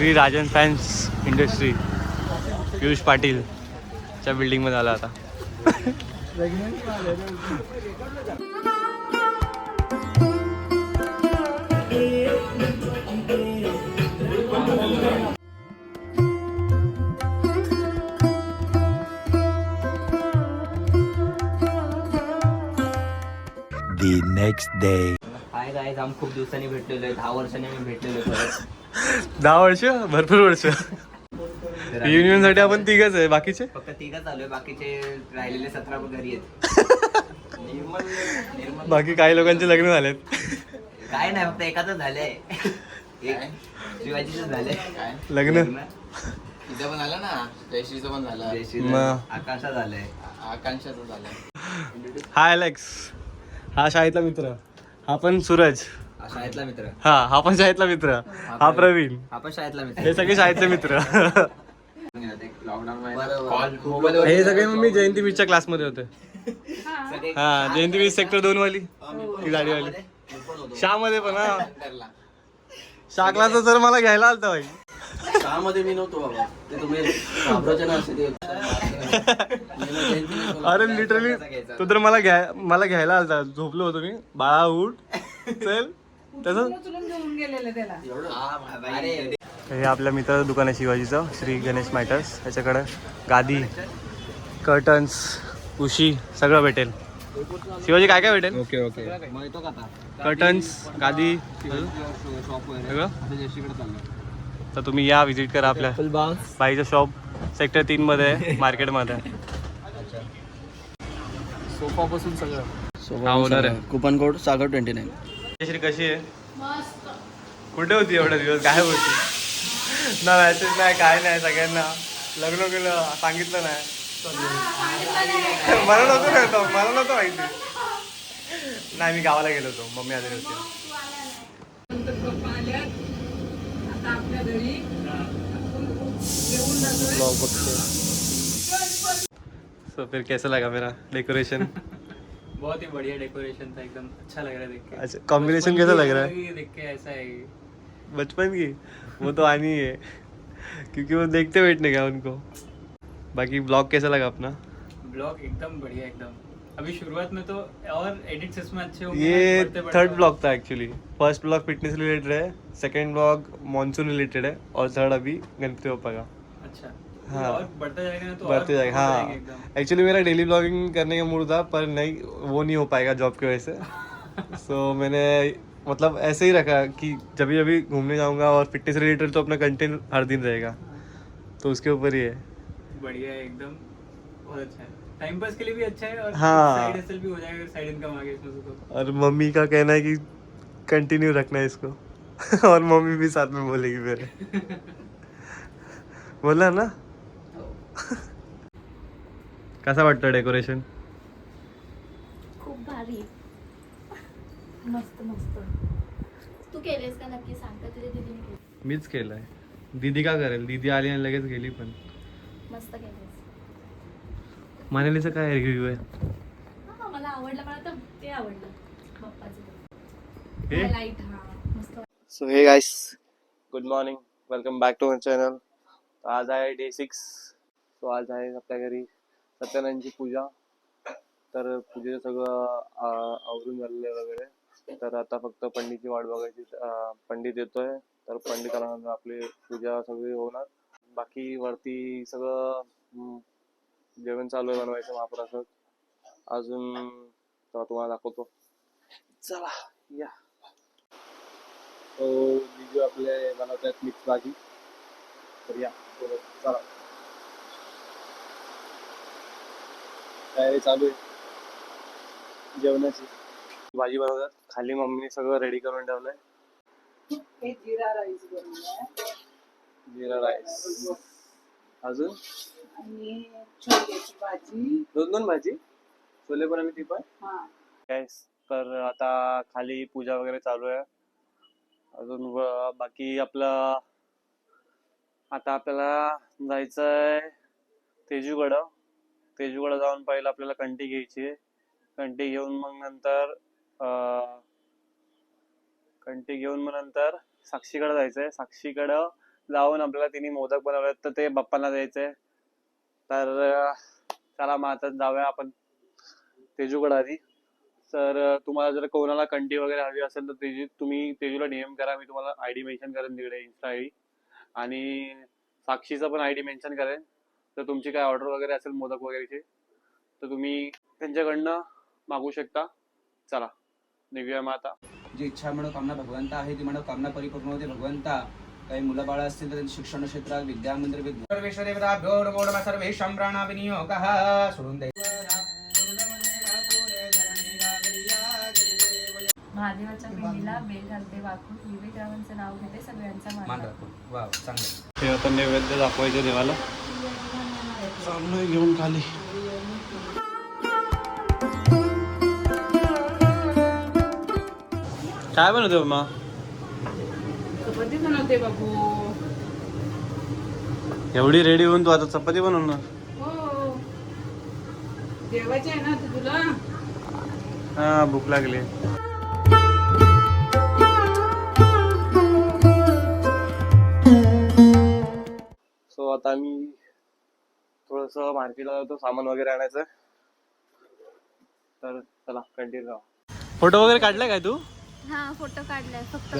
Shri Rajan fans industry Piyush Patil च्या building मध्ये आला आता. The next day. Hi guys, आम्ही खूप दिवसांनी भेटलेलो आहे. 10 वर्षांनी मी भेटलेलो आहे. 10 वर्ष भरपूर वर्ष. रियुनियन साठी आपण तिघच आहे, बाकीचे फक्त तिघच आलोय, बाकीचे राहिलेले 17 घरी आहेत. निर्मल बाकी काही लोकांचे लग्न झालेत. काय नाही, फक्त एकाच झालंय. एक शिवाजीचं झालंय लग्न. तिचं पण झालं ना, जयश्रीचं पण झालं, मग. आकांक्षा झालंय. आकांक्षाचं झालं. हाय अलेक्स, हा शाळेतला मित्र. हा पण सूरज. हा शाळेतला मित्र. हा पण शाळेतला मित्र. हा प्रवीण. हा पण शाळेतला मित्र. हे सगळे शाळेतले मित्र. हे सगळे मग मी जयंती बीचच्या क्लासमध्ये होते. हा, जयंती बीच सेक्टर 2 वाली ती गाडीवाली. शामध्ये पण हा, शा क्लासचा सर मला घ्यायला आलता भाई. शाळामध्ये मी नव्हतो बाबा, ते तुम्ही घाबरायचे ना असे. अरे लिटरली तो तर मला घ्यायला आलता. झोपलो होतो मी. बाळा उठ चल तसं. हे आपल्या मित्राचं दुकान आहे शिवाजीचं, श्री गणेश मायटर्स. त्याच्याकडे गादी, कर्टन्स, उशी सगळं भेटेल. शिवाजी काय काय भेटेल? Okay okay. कर्टन्स, गादी सगळं. तर तुम्ही या, विजिट करा आपल्या बाईचं शॉप सेक्टर 3 मध्ये मार्केटमध्ये. सोफा पासून सगळं. हा ओनर आहे. कुपन कोड सागर 29. श्री कशी आहे? कुठे होती एवढे दिवस? काय होती ना? मॅसेज नाही, काय नाही. सगळ्यांना लग्न केलं सांगितलं नाही. मला नव्हतं माहिती. नाही, मी गावाला गेलो होतो, मम्मी आजारी होती. सो फिर कैसा लगा मेरा डेकोरेशन? बहुत ही बढ़िया डेकोरेशन था, एकदम अच्छा लग रहा है देख के. अच्छा, कॉम्बिनेशन कैसा लग रहा है? देख के ऐसा है. बचपन की वो तो आनी ही है, क्योंकि वो देखते बैठने का उनको. बाकी ब्लॉग कैसा लगा अपना? ब्लॉग एकदम बढ़िया एकदम. अभी शुरुआत में तो और एडिट्स इसमें अच्छे होंगे. ये बढ़ते थर्ड बढ़ते ब्लॉग था actually. First blog fitness related है, सेकंड ब्लॉग मॉनसून रिलेटेड है, और थर्ड अभी गणपति बप्पा का. अच्छा. हाँ. और बढ़ता जाएगा ना तो बढ़ते और जाएगा. बढ़ते हाँ, जाएंगे एकदम. एक्चुअली मेरा डेली ब्लॉगिंग करने का मूड था, पर नहीं, वो नहीं हो पाएगा जॉब की वजह से. सो मैंने मतलब ऐसे ही रखा कि जब भी घूमने जाऊंगा और फिटनेस रिलेटेड तो अपना कंटेंट हर दिन रहेगा, तो उसके ऊपर ही है. बढ़िया है एकदम, बहुत अच्छा है. टाइम पास के लिए भी अच्छा है और हाँ. साइड हसल भी हो जाएगा, साइड इनकम आ गया इसमें से तो. और मम्मी का कहना है कि कंटिन्यू रखना है इसको. और मम्मी भी साथ में बोलेगी मेरे. बोला ना. कसा वाटतं डेकोरेशन? खूप भारी, मस्त मस्त. तू केलेस का? नक्की सांग का तुझ्या दीदीने केलं? मीच केलंय. दीदी का करेल? दीदी आली आणि लगेच गेली. पण मस्त केलेस. मनालीचं काय रिव्ह्यू आहे? हा, मला आवडलं. मला तर ते आवडलं पप्पाचं. हे? लाईट. हा मस्त. So hey guys, good morning, welcome back to my channel. आज आहे डे 6. सो आज आहे आपल्या घरी सत्यनारायणची पूजा. तर पूजेचं सगळं आवरून झालेलं आहे वगैरे. तर आता फक्त पंडितची वाट बघायची. पंडित येतोय, तर पंडित आल्यानंतर आपली पूजा सगळी होणार. बाकी वरती सगळं जेवण चालू आहे बनवायचं महाप्रसाद अजून. तर तुम्हाला दाखवतो, चला या. तो जो आपले बनवतात मिक्स भाजी. तर या चला, तयारी चालू आहे जेवणाची. भाजी बनवतात. खाली मम्मीने सगळं रेडी करून ठेवलंय. जीरा राईस बनवलाय जिरा राईस, अजून आणि छोल्याची भाजी. 2 भाजी, छोले पण आणि ती पण. हा, गॅस. तर आता खाली पूजा वगैरे चालू आहे अजून. बाकी आपलं आता आपल्याला जायचंय तेजूगडं. जाऊन पहिलं आपल्याला कंठी घ्यायची. कंठी घेऊन मग नंतर साक्षीकडे जायचंय. साक्षीकडं जाऊन आपल्याला तिने मोदक बनवले तर ते बाप्पांना द्यायचंय. तर चला मग आता जाऊया आपण तेजूकडे आधी. तर तुम्हाला जर कोणाला कंटी वगैरे हवी असेल तर तुम्ही तेजूला डीएम करा. मी तुम्हाला आयडी मेन्शन करेन तिकडे, इन्स्टा आयडी, आणि साक्षीचा पण आयडी मेन्शन करेन. तर तुमची काय ऑर्डर वगैरे असेल मोदक वगैरेची तर तुम्ही त्यांच्याकडनं मागू शकता. चला निघूया मग आता. जी इच्छा मनोकामना भगवंता आहे ती मनोकामना परिपूर्ण होते भगवंता. काही मुलं बाळ असतील तर त्यांच्या शिक्षण क्षेत्रात विद्यामंदिर सर्वेश्वरेभ्यो नमो नमः सर्वेषां प्राणाविनियोगः सोडून द्या. महादेवाच्या पिंडीला बेल घालते वाकून विवेकरावांचं नाव घेते सगळ्यांचा मान राखून. वाव चांगलं. हे आता नैवेद्य दाखवायचे देवाला. चाललोय घेऊन खाली. काय बनवते मम्मा? चपाती बनवते बाबू. एवढी रेडी होऊन तू आता चपाती बनवणार? हो जेवायचे आहे ना तुला? हा भूक लागली. सो आता आम्ही थोडस मार्केटला जातो सामान वगैरे आणायचं. तर चला कंटिन्यू राहा. फोटो वगैरे काढलाय काय तू? हा फोटो काढलाय, फक्त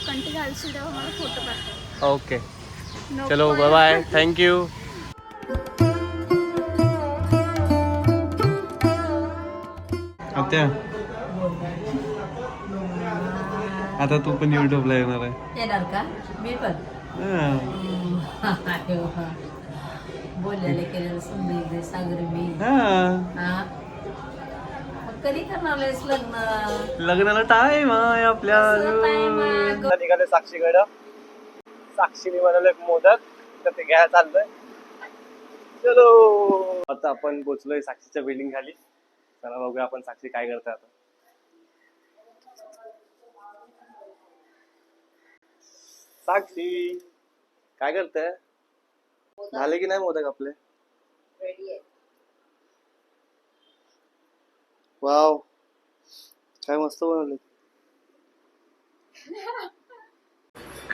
कंटी घालशील तेव्हा मला फोटो काढतो. ओके चलो बाय बाय. थँक्यू. आता तू पण युट्यूबला येणार आहे. येणार का? मी पण बोललेले केलेलं समजे सागर मी. कधी करणार आहेस लग्न? लग्नाला टाइम आहे आपल्या. निघाले साक्षीकडं. साक्षीने बनवले मोदक तर ते घ्यायला चाललंय. चलो आता आपण पोचलोय साक्षीच्या बिल्डिंग खाली. चला बघूया आपण साक्षी काय करते आता. साक्षी काय करते? झाले की नाही मोदक आपले? वाव काय मस्त बनवले.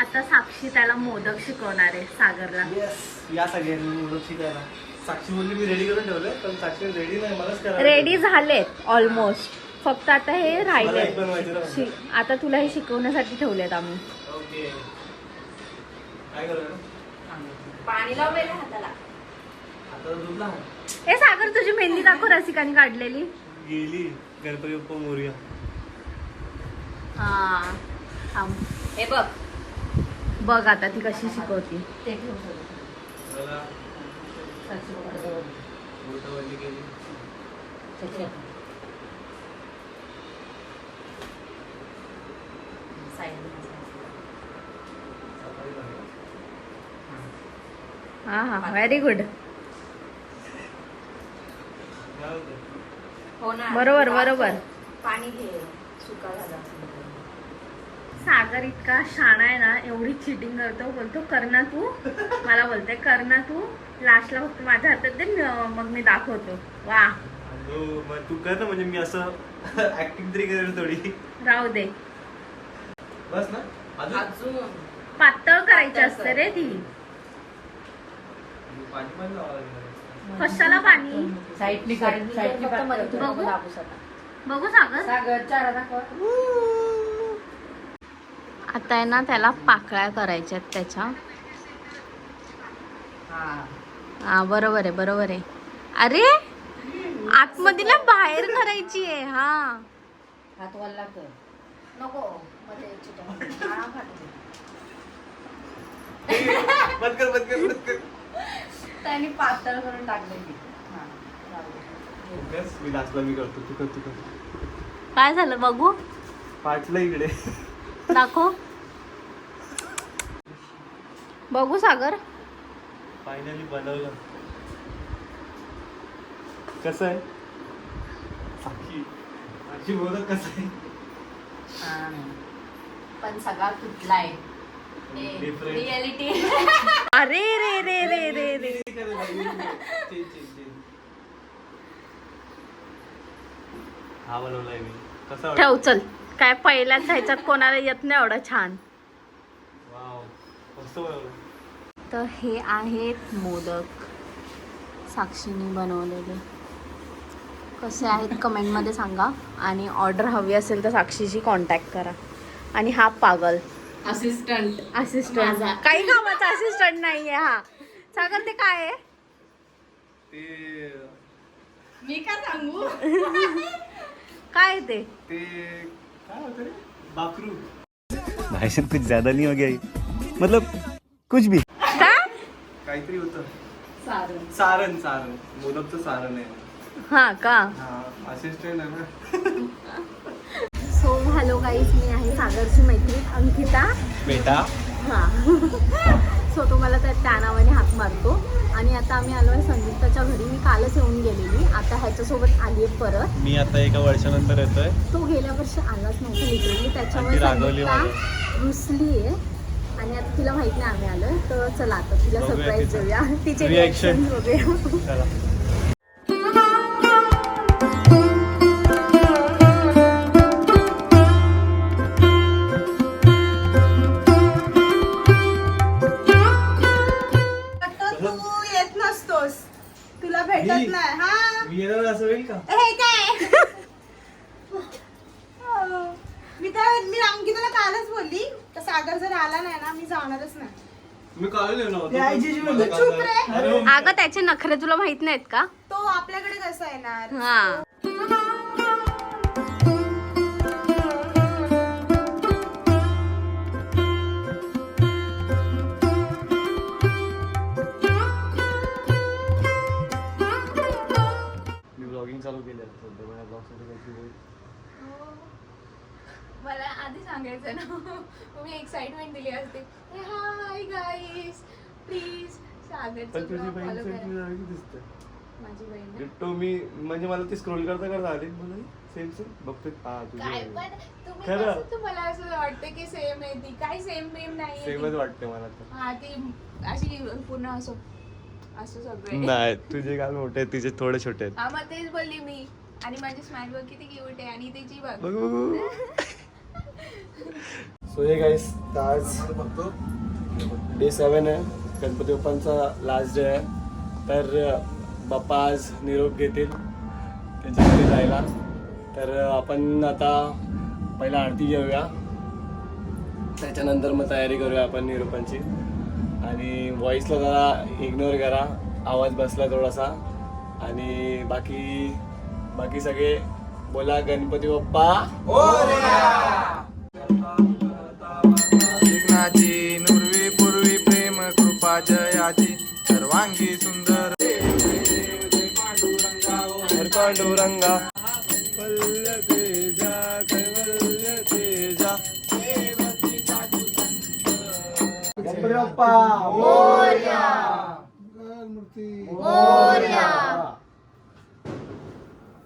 आता साक्षी त्याला मोदक शिकवणार आहे सागरला. या सगळ्यांनी मोदक शिकायला. साक्षी बोलली मी रेडी करून ठेवले पण साक्षी रेडी नाही. मलाच करायला रेडी झालेत ऑलमोस्ट, फक्त आता हे राहिले. आता तुला हे शिकवण्यासाठी ठेवलेत आम्ही. ओके काय करूया? पाणी लावलेलं हाताला. आता दूध लाव. ए सागर तुझी मेहंदी दाखव रसिकाने काढलेली. गेली गणपती बाप्पा मोरया. हा थांब. हे बघ बघ आता ती कशी शिकवती. ते ठेव मला साक्षी बोटावरली गेली. हा हा व्हेरी गुड. हो ना. बरोबर बरोबर. पाणी घे सुका झाला. सागर इतका शाणा आहे ना, एवढी चिटिंग करतो. बोलतो कर ना तू, मला बोलते कर ना तू. लास्टला फक्त माझ्या हातात दे मग मी दाखवतो. वा तू कर ना म्हणजे मी असं ऍक्टिंग तरी करेल थोडी. राहू दे. बस ना अजून पातळ करायची असते रे ती. पाणी पण लावावं लागेल. कशाला पाणी? साईडनी फक्त मध्ये तुला बघू. दाखवू आता. बघू सागर. सागर चारा दाखव. आता आहे ना त्याला पाकळ्या करायच्या त्याच्या. हा बरोबर आहे बरोबर आहे. अरे आतमध्ये ना बाहेर करायची आहे. हा हात वल्ला कर. नको मध्ये चिटक. हा फाटते. बंद कर बंद कर बंद कर. त्यांनी पातळ करून टाकलेली. हा बस मी लास्टला मी करतो. तू कर तू कर. काय झालं बघू. पाटलं इकडे. दाखव बघू सागर. फायनली बनवलं. कसं आहे साक्षी? साक्षी मोदक कसं आहे? पण सगळा तुटलाय. Different. रियालिटी. अरे रे रे रे रे रे. हा बनवलाय मी. कसा ठेव चल. काय पहिल्याच ह्याच्यात कोणाला येत नाही एवढं छान. वाव मस्त बनवलं. तर हे आहेत मोदक साक्षीने बनवलेले. कसे आहेत कमेंटमध्ये सांगा आणि ऑर्डर हवी असेल तर साक्षीशी कॉन्टॅक्ट करा. आणि हा पागल असिस्टंट काही कामाचा असिस्टंट नाहीये हा. सागर ते काय आहे? मी का सांगू. काय आहे ते? भाई साहब कुछ ज्यादा नहीं हो गया ये? मतलब कुछ भी. काहीतरी होतं. सारण मोदकचं सारण आहे. हा का? असिस्टंट आहे ना. सो हॅलो गाईज, मी आहे सागरची मैत्रीण अंकिता बेटा. हां. सो तुम्हाला त्या नावाने हाक मारतो. आणि आता आम्ही आलो आहे संयुक्ताच्या घरी. मी कालच येऊन गेलेली, आता ह्याच्यासोबत आली आहे परत. मी आता एका वर्षानंतर येतोय. तो गेल्या वर्षी आलाच नव्हता लिटरली, त्याच्यामुळे संयुक्ता रुसली आहे. आणि आता तिला माहित नाही आम्ही आलोय, तर चला आता तिला सरप्राईज देऊया. तिचे रिॲक्शन बघूया. तुला भेटत नाही. हा मी येणार असं होईल का? हे काय मी अंकिताला कालच बोलली तर सागर जर आला नाही ना मी जाणारच नाही. मी काल येणार होतो. चुप रे. अगं त्याचे नखरे तुला माहित नाहीत का? तो आपल्याकडे कसा येणार. हा. ब्लॉगिंग चालू केली आहे सध्या. माझ्या ब्लॉगसाठी काहीतरी बोल. मला आधी सांगायचं ना. मी एक्साइटमेंट दिली असते. हाय गाईस, प्लीज सागरचं पण तुझी vlog बहीण follow करा. सेम दिसते. माझी बहीण आहे. डिट्टो. मी म्हणजे मला ती स्क्रोल करता आली मला सेम बघते. हा तुझी काय बहीण. पण तुम्ही खरं? कसं तुम्हाला असं वाटतं की सेम आहे ती. काही सेम बेम नाही सेमच वाटते मला तर. हा ती अशी पूर्ण असं असं सगळे. नाही तुझे गाल मोठे आहेत, तिचे थोडे छोटे आहेत. हा मग तेच बोलली मी. आणि माझी स्माइल बघ किती क्यूट आहे आणि तिची बघ. बघू. सो हे गाईस, आज डे 7 आहे. गणपती बाप्पांचा लास्ट डे आहे. तर बाप्पा आज निरोप घेतील त्यांच्याकडे जायला. तर आपण आता पहिला आरती घेऊया, त्याच्यानंतर मग तयारी करूया आपण निरोपांची. आणि व्हॉइसला जरा इग्नोर करा, आवाज बसला थोडासा. आणि बाकी सगळे बोला गणपती बाप्पा. विघ्नाची नुर्वी पूर्वी प्रेम कृपा जयाची सर्वांगी सुंदर पांडुरंगा वल्य तेजा कैवल्य तेजा. गणपती बाप्पा मोरया.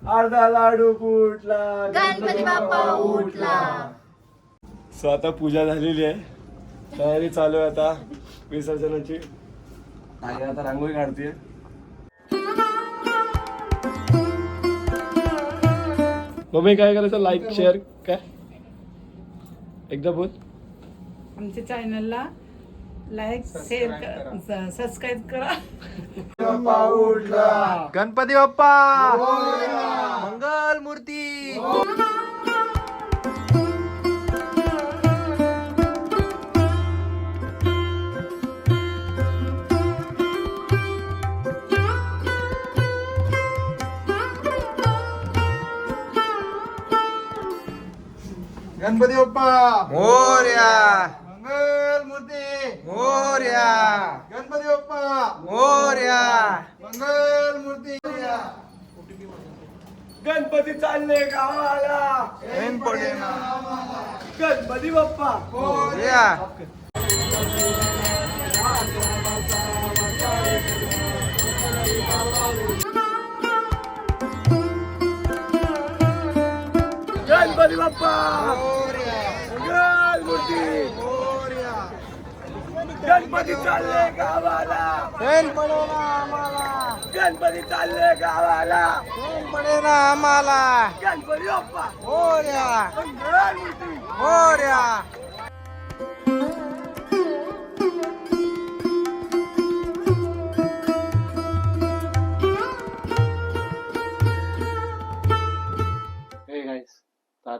अर्धा लाडू फुटला, गणपती बाप्पा उठला. सो आता पूजा झालेली आहे, तयारी चालू आहे आता विसर्जनाची. आणि आता रांगोळी काढते. मम्मी काय करायचं? लाईक शेअर काय एकदा बोल. आमच्या चॅनलला लाईक शेअर सबस्क्राईब करा. गणपती बाप्पा मंगल मूर्ती. गणपती बाप्पा मोरया. मंगल मूर्ती मोरया. गणपती बाप्पा मोरया. मंगल मूर्ती. गणपती चालले गावाला, गणपती बाप्पा मोरया. गणपती बाप्पा मंगल मूर्ती. गणपती चालले गावाला, गणपती चालले गावाला. गणपती बाप्पा मंगल मूर्ती.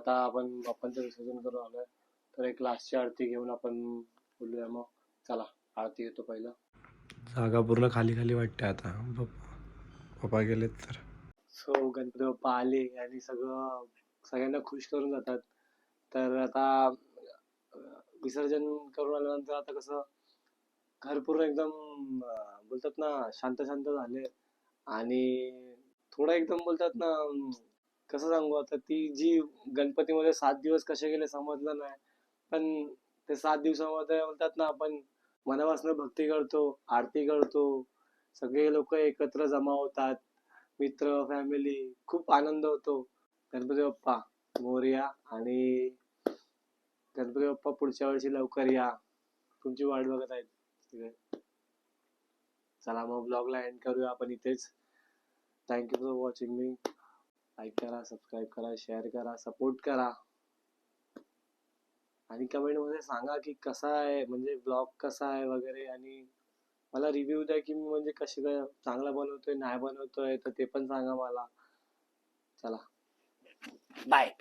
आता आपण बाप्पांचं विसर्जन करून आलोय, तर एक लास्टची आरती घेऊन आपण बोलूया. मग चला आरती घेतो पहिलं. जागा पूर्ण खाली खाली वाटते आता. पप्पा गेलेत तर. सो गणपती बाप्पा आले आणि सगळ्यांना खुश करून जातात. तर आता विसर्जन करून आल्यानंतर आता कसं घर पूर्ण एकदम बोलतात ना शांत शांत झाले. आणि थोडं एकदम बोलतात ना कसं सांगू आता, ती जी गणपतीमध्ये 7 दिवस कसे गेले समजलं नाही. पण ते 7 दिवसामध्ये बोलतात ना आपण मनापासून भक्ती करतो, आरती करतो, सगळे लोक एकत्र जमा होतात, मित्र फॅमिली, खूप आनंद होतो. गणपती बाप्पा मोरया. आणि गणपती बाप्पा पुढच्या वर्षी लवकर या, तुमची वाट बघत आहेत सगळे. चला मग ब्लॉगला एंड करूया आपण इथेच. Thank you for watching me. Like करा, सबस्क्राईब करा, शेअर करा, सपोर्ट करा. आणि कमेंटमध्ये सांगा की कसा आहे, म्हणजे ब्लॉग कसा आहे वगैरे. आणि मला रिव्ह्यू द्या की मी म्हणजे कशी काय चांगला बनवतोय नाही बनवतोय, तर ते पण सांगा मला. चला बाय.